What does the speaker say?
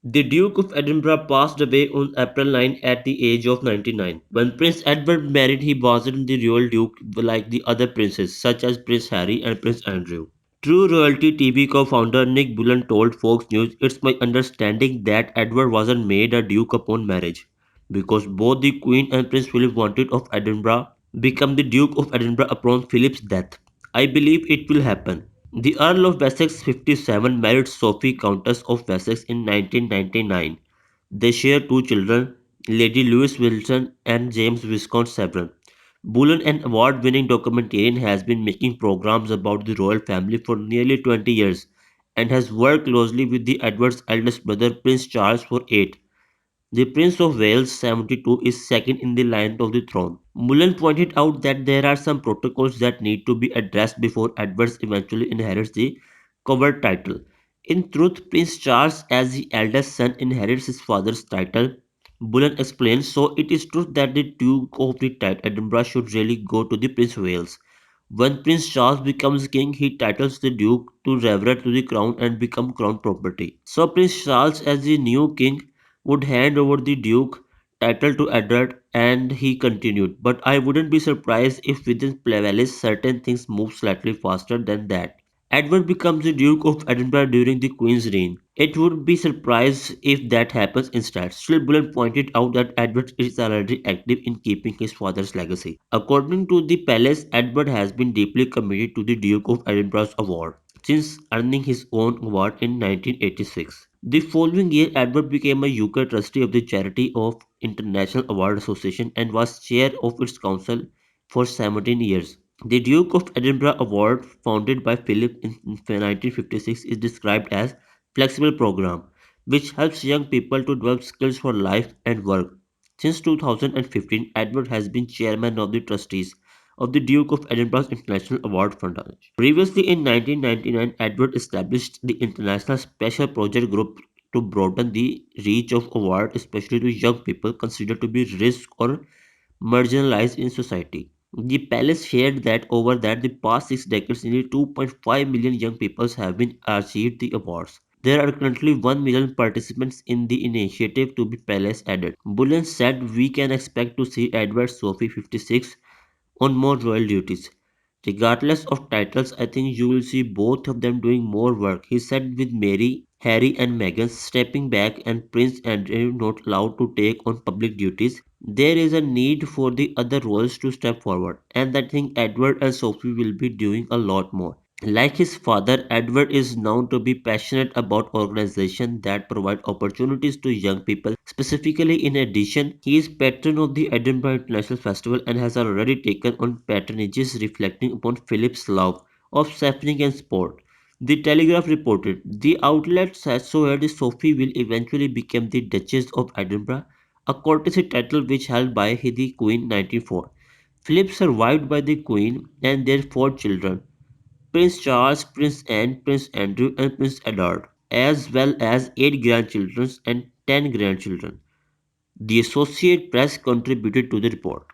The Duke of Edinburgh passed away on April 9 at the age of 99. When Prince Edward married, he wasn't the royal duke like the other princes, such as Prince Harry and Prince Andrew. True Royalty TV co-founder Nick Bullen told Fox News, "It's my understanding that Edward wasn't made a duke upon marriage, because both the Queen and Prince Philip wanted of Edinburgh become the Duke of Edinburgh upon Philip's death. I believe it will happen." The Earl of Wessex 57 married Sophie Countess of Wessex in 1999. They share two children, Lady Louise Wilson and James Viscount Severn. Bullen, an award-winning documentarian, has been making programs about the royal family for nearly 20 years and has worked closely with the Edward's eldest brother Prince Charles for 8. The Prince of Wales 72 is second in the line of the throne. Mullen pointed out that there are some protocols that need to be addressed before Edward eventually inherits the covered title. In truth, Prince Charles, as the eldest son, inherits his father's title. Bullen explains, so it is true that the Duke of the Edinburgh should really go to the Prince of Wales. When Prince Charles becomes king, he titles the Duke to revert to the crown and become crown property. So Prince Charles, as the new king, would hand over the Duke title to Edward, and he continued, "But I wouldn't be surprised if within Plevelis certain things move slightly faster than that." Edward becomes the Duke of Edinburgh during the Queen's reign. It would be surprised if that happens instead. Still, Bullen pointed out that Edward is already active in keeping his father's legacy. According to the palace, Edward has been deeply committed to the Duke of Edinburgh's award since earning his own award in 1986. The following year, Edward became a UK trustee of the Charity of International Award Association and was chair of its council for 17 years. The Duke of Edinburgh Award, founded by Philip in 1956, is described as flexible program which helps young people to develop skills for life and work. Since 2015, Edward has been chairman of the trustees of the Duke of Edinburgh's International Award Foundation. Previously, in 1999, Edward established the International Special Project Group to broaden the reach of award, especially to young people considered to be risk or marginalized in society. The palace shared that over the past 6 decades, nearly 2.5 million young people have been achieved the awards. There are currently 1 million participants in the initiative to be palace added. Bullen said we can expect to see Edward Sophie 56 on more royal duties. Regardless of titles, I think you will see both of them doing more work, he said, with Mary, Harry, and Meghan stepping back and Prince Andrew not allowed to take on public duties. There is a need for the other royals to step forward, and I think Edward and Sophie will be doing a lot more. Like his father, Edward is known to be passionate about organizations that provide opportunities to young people. Specifically, in addition, he is patron of the Edinburgh International Festival and has already taken on patronages reflecting upon Philip's love of sailing and sport. The Telegraph reported, the outlet says so that Sophie will eventually become the Duchess of Edinburgh, a courtesy title which held by the Queen in 1904. Philip survived by the Queen and their 4 children. Prince Charles, Prince Anne, Prince Andrew, and Prince Edward, as well as 8 grandchildren and 10 grandchildren. The Associated Press contributed to the report.